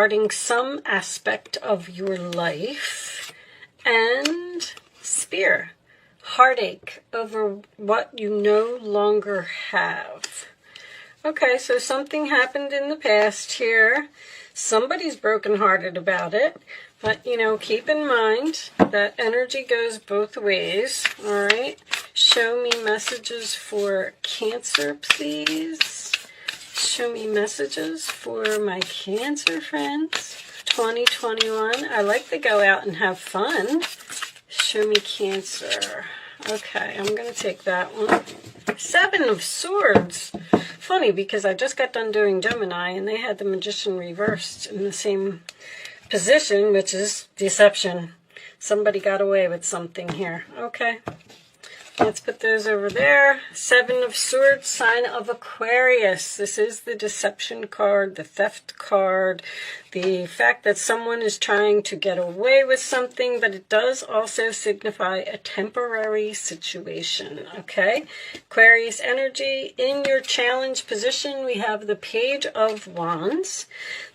starting some aspect of your life. And Spear, heartache over what you no longer have. Okay, so something happened in the past here. Somebody's brokenhearted about it. But, you know, keep in mind that energy goes both ways. All right. Show me messages for Cancer, please. Show me messages for my Cancer friends. 2021. I like to go out and have fun. Show me Cancer. Okay, I'm going to take that one. 7 of Swords. Funny, because I just got done doing Gemini, and they had the Magician reversed in the same position, which is deception. Somebody got away with something here. Okay. Let's put those over there. 7 of Swords, sign of Aquarius. This is the deception card, the theft card, the fact that someone is trying to get away with something, but it does also signify a temporary situation, okay? Aquarius energy, in your challenge position, we have the Page of Wands.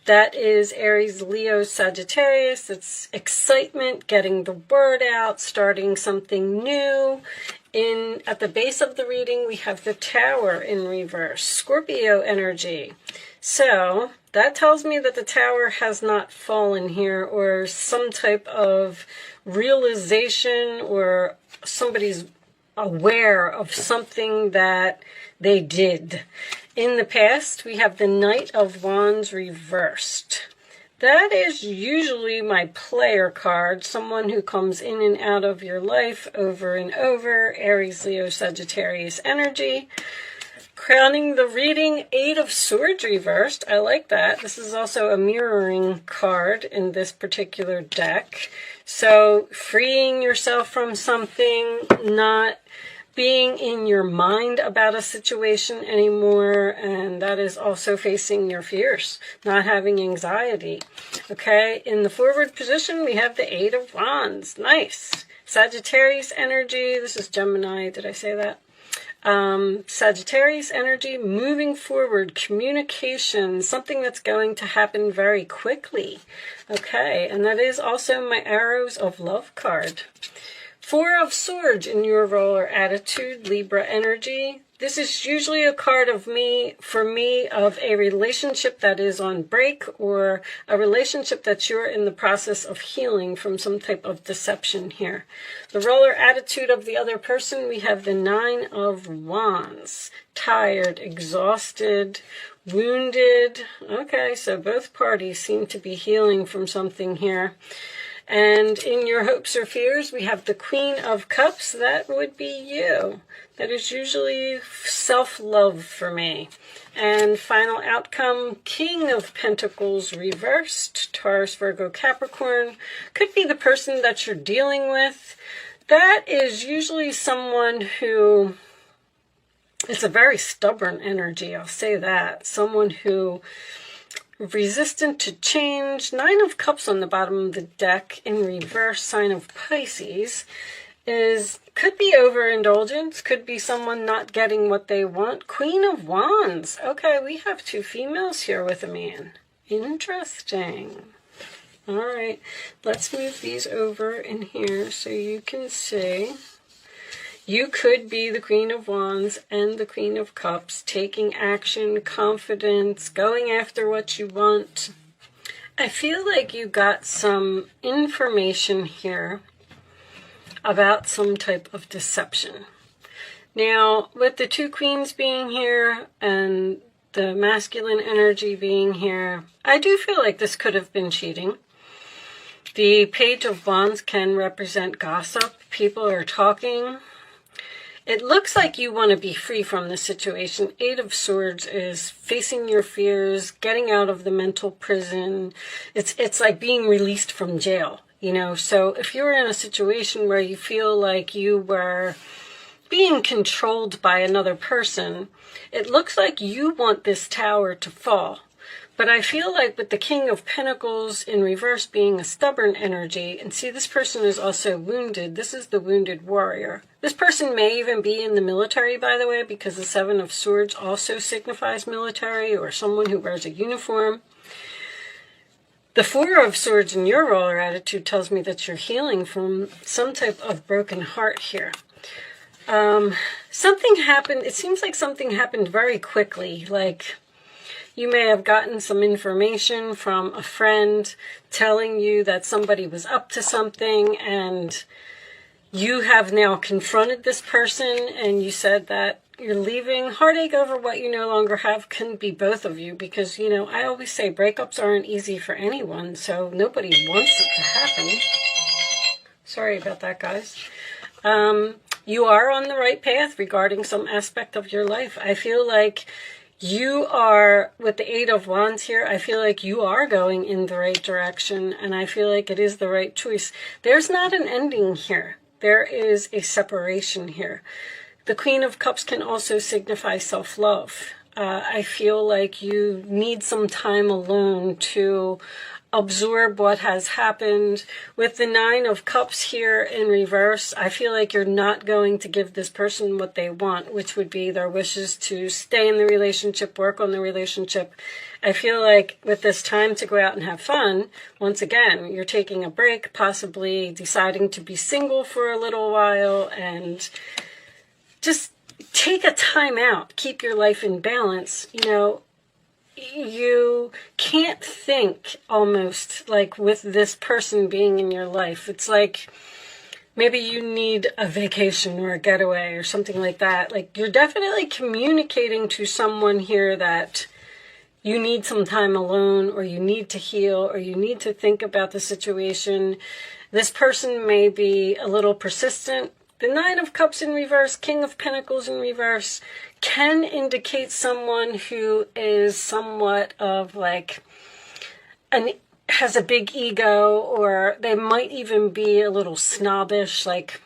That is Aries, Leo, Sagittarius. It's excitement, getting the word out, starting something new. At the base of the reading, we have the Tower in reverse, Scorpio energy. So that tells me that the Tower has not fallen here, or some type of realization, or somebody's aware of something that they did. In the past, we have the Knight of Wands reversed. That is usually my player card, someone who comes in and out of your life over and over. Aries, Leo, Sagittarius energy. Crowning the reading, 8 of Swords reversed. I like that. This is also a mirroring card in this particular deck. So freeing yourself from something, not being in your mind about a situation anymore, and that is also facing your fears, not having anxiety. Okay, in the forward position, we have the 8 of Wands. Nice. Sagittarius energy. This is Gemini. Did I say that? Sagittarius energy, moving forward, communication, something that's going to happen very quickly. Okay, and that is also my Arrows of Love card. 4 of Swords in your role or attitude, Libra energy. This is usually a card of for me, of a relationship that is on break, or a relationship that you're in the process of healing from some type of deception here. The role or attitude of the other person, we have the 9 of Wands. Tired, exhausted, wounded. Okay, so both parties seem to be healing from something here. And in your hopes or fears, we have the Queen of Cups. That would be you. That is usually self-love for me. And final outcome, King of Pentacles reversed, Taurus, Virgo, Capricorn. Could be the person that you're dealing with. That is usually someone who, it's a very stubborn energy, I'll say that. Someone who resistant to change. 9 of Cups on the bottom of the deck in reverse, sign of Pisces, could be overindulgence, could be someone not getting what they want. Queen of Wands. Okay, we have 2 females here with a man. Interesting. All right, let's move these over in here so you can see. You could be the Queen of Wands and the Queen of Cups, taking action, confidence, going after what you want. I feel like you got some information here about some type of deception. Now, with the 2 queens being here and the masculine energy being here, I do feel like this could have been cheating. The Page of Wands can represent gossip. People are talking. It looks like you want to be free from the situation. 8 of Swords is facing your fears, getting out of the mental prison. It's like being released from jail, you know. So if you're in a situation where you feel like you were being controlled by another person, it looks like you want this tower to fall. But I feel like with the King of Pentacles in reverse being a stubborn energy, and see, this person is also wounded. This is the wounded warrior. This person may even be in the military, by the way, because the 7 of Swords also signifies military or someone who wears a uniform. The Four of Swords in your roller attitude tells me that you're healing from some type of broken heart here. Something happened. It seems like something happened very quickly. Like you may have gotten some information from a friend telling you that somebody was up to something, and you have now confronted this person and you said that you're leaving. Heartache over what you no longer have can be both of you, because, you know, I always say breakups aren't easy for anyone, so nobody wants it to happen. Sorry about that, guys. You are on the right path regarding some aspect of your life. I feel like you are, with the Eight of Wands here, I feel like you are going in the right direction, and I feel like it is the right choice. There's not an ending here. There is a separation here. The Queen of Cups can also signify self-love. I feel like you need some time alone to absorb what has happened. With the Nine of Cups here in reverse, I feel like you're not going to give this person what they want, which would be their wishes to stay in the relationship, work on the relationship. I feel like with this time to go out and have fun, once again, you're taking a break, possibly deciding to be single for a little while, and just take a time out. Keep your life in balance. You know, you can't think almost like with this person being in your life. It's like maybe you need a vacation or a getaway or something like that. Like you're definitely communicating to someone here that you need some time alone, or you need to heal, or you need to think about the situation. This person may be a little persistent. The Nine of Cups in reverse, King of Pentacles in reverse, can indicate someone who is somewhat of like, has a big ego, or they might even be a little snobbish, like,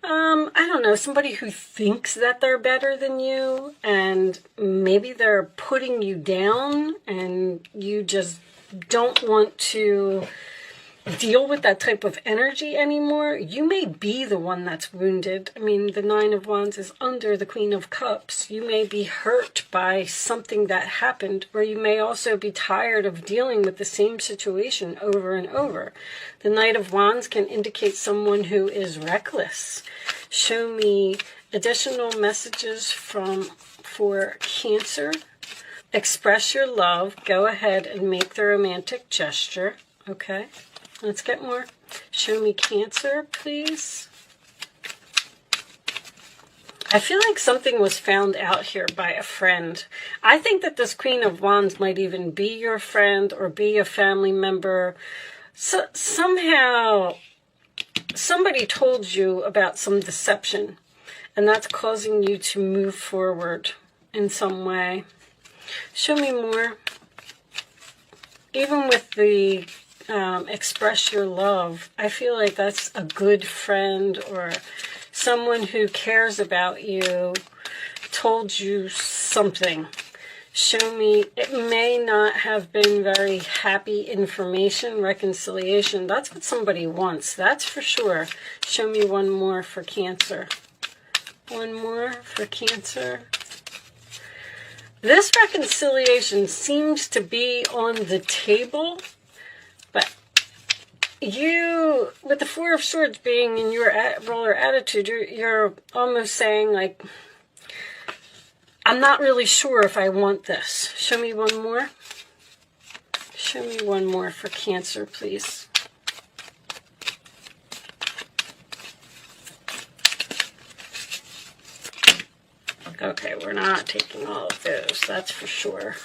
I don't know, somebody who thinks that they're better than you, and maybe they're putting you down, and you just don't want to deal with that type of energy anymore. You may be the one that's wounded. I mean, the Nine of Wands is under the Queen of Cups. You may be hurt by something that happened, or you may also be tired of dealing with the same situation over and over. The Knight of Wands can indicate someone who is reckless. Show me additional messages for Cancer. Express your love. Go ahead and make the romantic gesture. Okay. Let's get more. Show me Cancer, please. I feel like something was found out here by a friend. I think that this Queen of Wands might even be your friend or be a family member. So somehow somebody told you about some deception, and that's causing you to move forward in some way. Show me more. Even with the express your love, I feel like that's a good friend or someone who cares about you told you something. Show me, it may not have been very happy information, reconciliation. That's what somebody wants, that's for sure. Show me one more for Cancer. One more for Cancer. This reconciliation seems to be on the table, but you, with the Four of Swords being in your roller attitude, you're almost saying, like, I'm not really sure if I want this. Show me one more. Show me one more for Cancer, please. Okay, we're not taking all of those, that's for sure.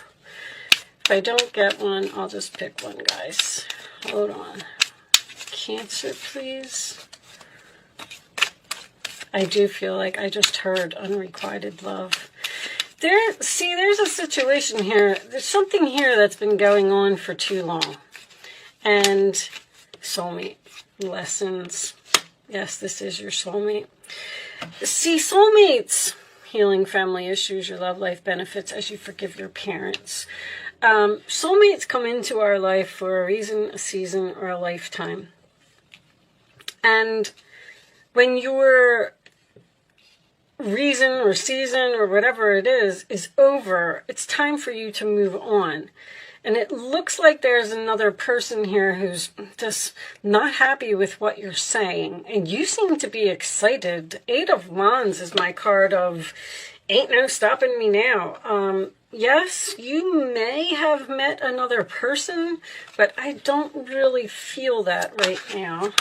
If I don't get one, I'll just pick one, guys. Hold on. Cancer, please. I do feel like I just heard unrequited love. There's a situation here. There's something here that's been going on for too long. And soulmate lessons. Yes, this is your soulmate. See, soulmates, healing family issues, your love life benefits as you forgive your parents. Soulmates come into our life for a reason, a season, or a lifetime. And when your reason or season or whatever it is over, it's time for you to move on. And it looks like there's another person here who's just not happy with what you're saying. And you seem to be excited. 8 of Wands is my card of ain't no stopping me now. Yes, you may have met another person, but I don't really feel that right now.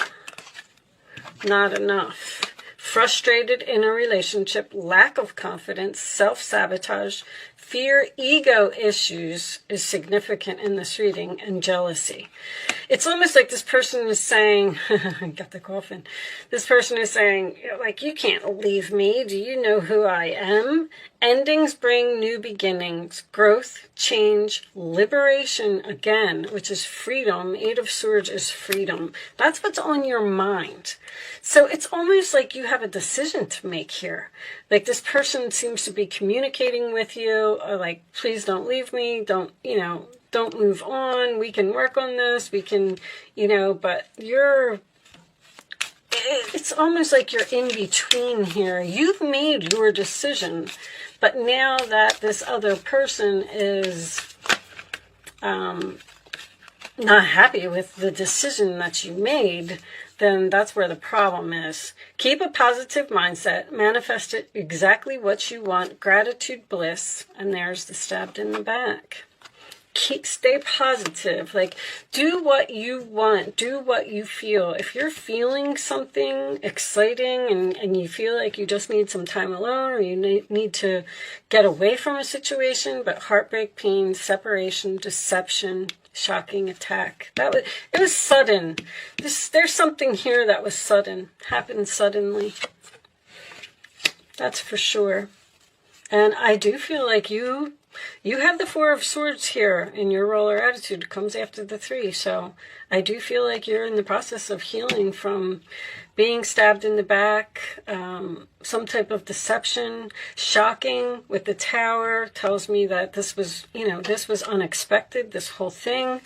Not enough. Frustrated in a relationship, lack of confidence, self-sabotage, fear, ego issues is significant in this reading, and jealousy. It's almost like this person is saying, I got the coffin. This person is saying, like, you can't leave me. Do you know who I am? Endings bring new beginnings, growth, change, liberation again, which is freedom. 8 of Swords is freedom. That's what's on your mind. So it's almost like you have a decision to make here. Like this person seems to be communicating with you, like, please don't leave me, don't move on, we can work on this, we can, but it's almost like you're in between here. You've made your decision, but now that this other person is not happy with the decision that you made, then that's where the problem is. Keep a positive mindset, manifest it exactly what you want, gratitude, bliss, and there's the stabbed in the back. Stay positive, like do what you want, do what you feel. If you're feeling something exciting and you feel like you just need some time alone, or you need to get away from a situation, but heartbreak, pain, separation, deception, shocking attack, it was sudden. There's something here that was sudden, happened suddenly, that's for sure. And I do feel like you have the 4 of Swords here in your roller attitude. It comes after the 3. So I do feel like you're in the process of healing from being stabbed in the back, some type of deception, shocking with the Tower tells me that this was, this was unexpected, this whole thing.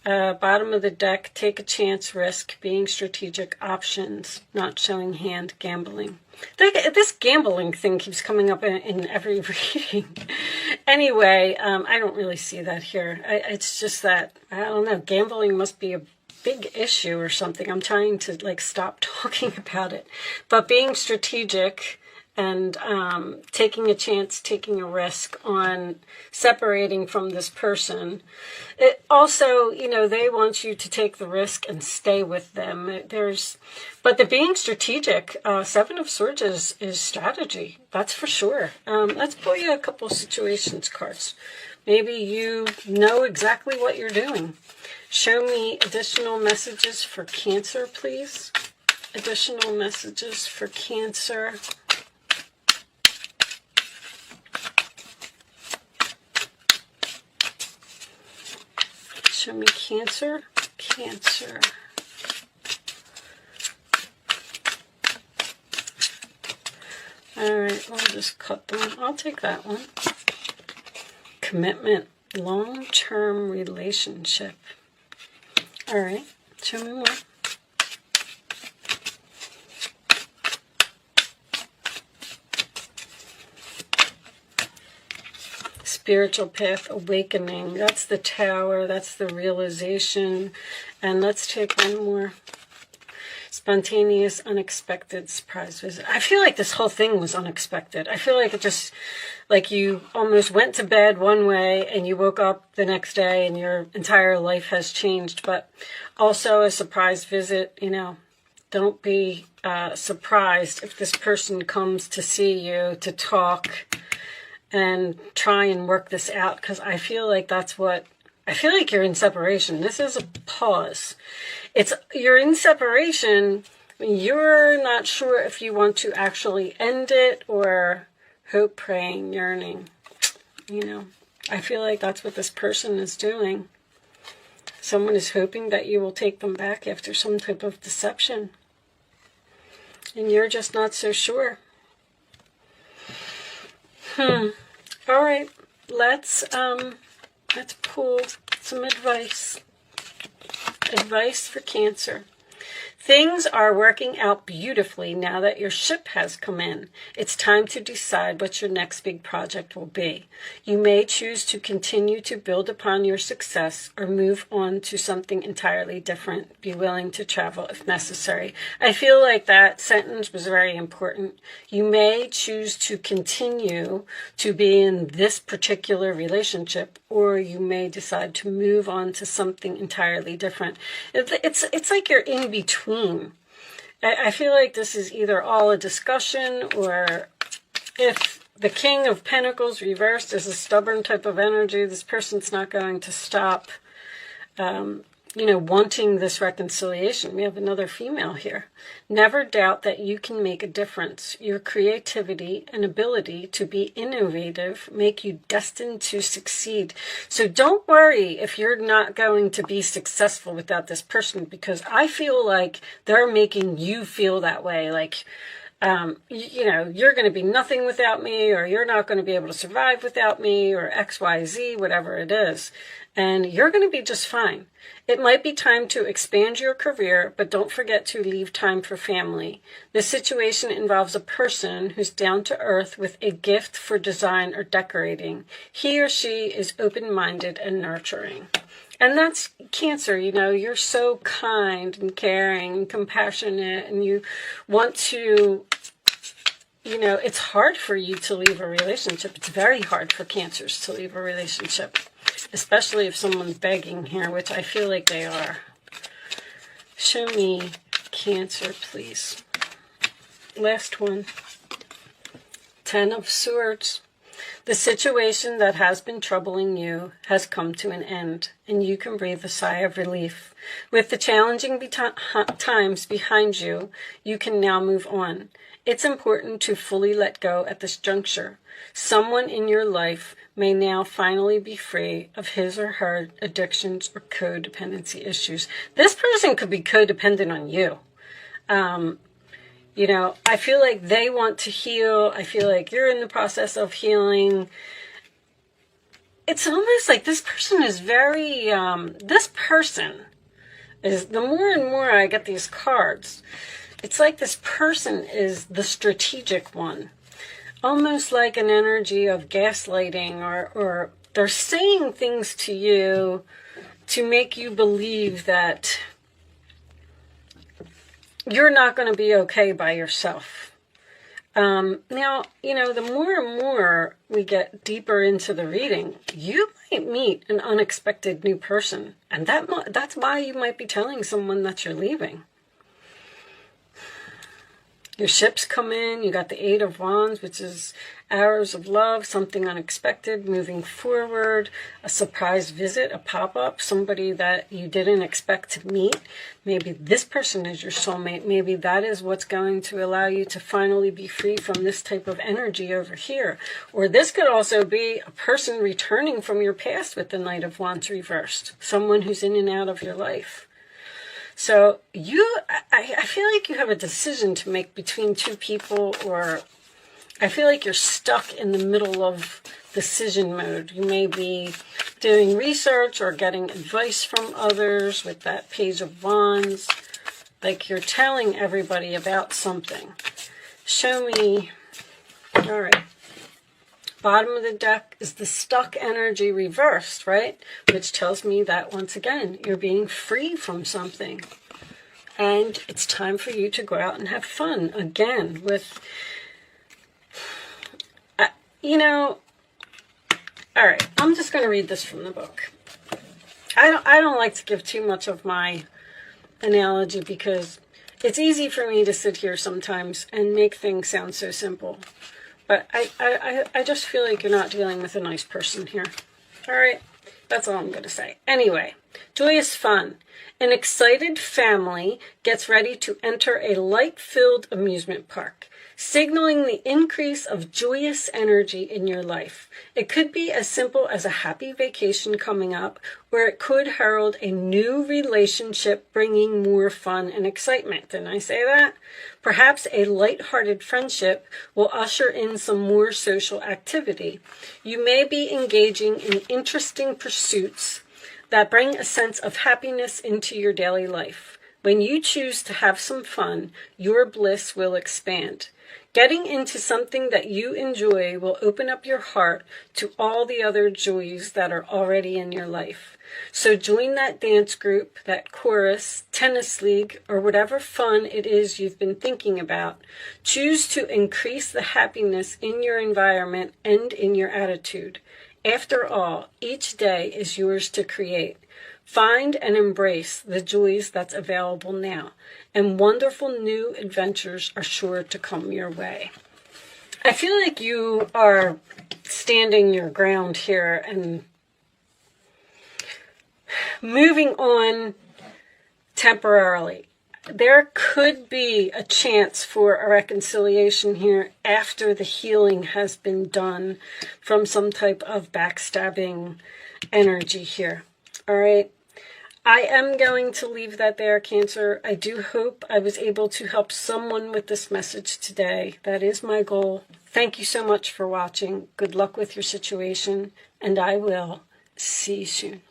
Bottom of the deck, take a chance, risk, being strategic, options, not showing hand, gambling. This gambling thing keeps coming up in every reading. Anyway, I don't really see that here. It's just that, I don't know, gambling must be a big issue or something. I'm trying to stop talking about it. But being strategic and taking a chance, taking a risk on separating from this person. It also, they want you to take the risk and stay with them. But the being strategic, 7 of Swords is strategy. That's for sure. Let's pull you a couple situations cards. Maybe you know exactly what you're doing. Show me additional messages for Cancer, please. Additional messages for Cancer. Show me Cancer. Cancer. All right, I'll just cut them. I'll take that one. Commitment. Long-term relationship. All right, show me more. Spiritual path, awakening. That's the Tower. That's the realization. And let's take one more. Spontaneous, unexpected, surprise visit. I feel like this whole thing was unexpected. I feel like it just, like you almost went to bed one way and you woke up the next day and your entire life has changed. But also a surprise visit, don't be surprised if this person comes to see you, to talk, and try and work this out, because I feel like I feel like you're in separation. This is a pause. You're in separation. You're not sure if you want to actually end it or hope, praying, yearning. I feel like that's what this person is doing. Someone is hoping that you will take them back after some type of deception. And you're just not so sure. All right, let's pull some advice. Advice for Cancer. Things are working out beautifully now that your ship has come in. It's time to decide what your next big project will be. You may choose to continue to build upon your success or move on to something entirely different. Be willing to travel if necessary. I feel like that sentence was very important. You may choose to continue to be in this particular relationship, or you may decide to move on to something entirely different. It's like you're in between. I feel like this is either all a discussion, or if the King of Pentacles reversed is a stubborn type of energy, this person's not going to stop, wanting this reconciliation. We have another female here. Never doubt that you can make a difference. Your creativity and ability to be innovative make you destined to succeed. So don't worry if you're not going to be successful without this person, because I feel like they're making you feel that way. Like, you're going to be nothing without me, or you're not going to be able to survive without me, or X, Y, Z, whatever it is. And you're going to be just fine. It might be time to expand your career, but don't forget to leave time for family. This situation involves a person who's down to earth with a gift for design or decorating. He or she is open-minded and nurturing. And that's Cancer. You're so kind and caring and compassionate, and you want to, it's hard for you to leave a relationship. It's very hard for Cancers to leave a relationship, especially if someone's begging here, which I feel like they are. Show me Cancer, please. Last one. 10 of Swords. The situation that has been troubling you has come to an end, and you can breathe a sigh of relief. With the challenging times behind you, you can now move on. It's important to fully let go at this juncture. Someone in your life may now finally be free of his or her addictions or codependency issues. This person could be codependent on you. I feel like they want to heal. I feel like you're in the process of healing. It's almost like this person is very, the more and more I get these cards, it's like this person is the strategic one. Almost like an energy of gaslighting, or they're saying things to you to make you believe that you're not going to be okay by yourself. Now, the more and more we get deeper into the reading, you might meet an unexpected new person. And that's why you might be telling someone that you're leaving. Your ships come in, you got the 8 of Wands, which is arrows of love, something unexpected, moving forward, a surprise visit, a pop-up, somebody that you didn't expect to meet. Maybe this person is your soulmate. Maybe that is what's going to allow you to finally be free from this type of energy over here. Or this could also be a person returning from your past with the Knight of Wands reversed, someone who's in and out of your life. So I feel like you have a decision to make between two people, or I feel like you're stuck in the middle of decision mode. You may be doing research or getting advice from others with that Page of Wands. Like you're telling everybody about something. Show me. All right. Bottom of the deck is the stuck energy reversed, right? Which tells me that, once again, you're being free from something. And it's time for you to go out and have fun again with, all right, I'm just going to read this from the book. I don't like to give too much of my analogy, because it's easy for me to sit here sometimes and make things sound so simple. But I just feel like you're not dealing with a nice person here. All right, that's all I'm going to say. Anyway, joyous fun. An excited family gets ready to enter a light-filled amusement park, signaling the increase of joyous energy in your life. It could be as simple as a happy vacation coming up, or it could herald a new relationship bringing more fun and excitement. Didn't I say that? Perhaps a light-hearted friendship will usher in some more social activity. You may be engaging in interesting pursuits that bring a sense of happiness into your daily life. When you choose to have some fun, your bliss will expand. Getting into something that you enjoy will open up your heart to all the other joys that are already in your life. So join that dance group, that chorus, tennis league, or whatever fun it is you've been thinking about. Choose to increase the happiness in your environment and in your attitude. After all, each day is yours to create. Find and embrace the joys that's available now, and wonderful new adventures are sure to come your way. I feel like you are standing your ground here and moving on temporarily. There could be a chance for a reconciliation here after the healing has been done from some type of backstabbing energy here. All right. I am going to leave that there, Cancer. I do hope I was able to help someone with this message today. That is my goal. Thank you so much for watching. Good luck with your situation, and I will see you soon.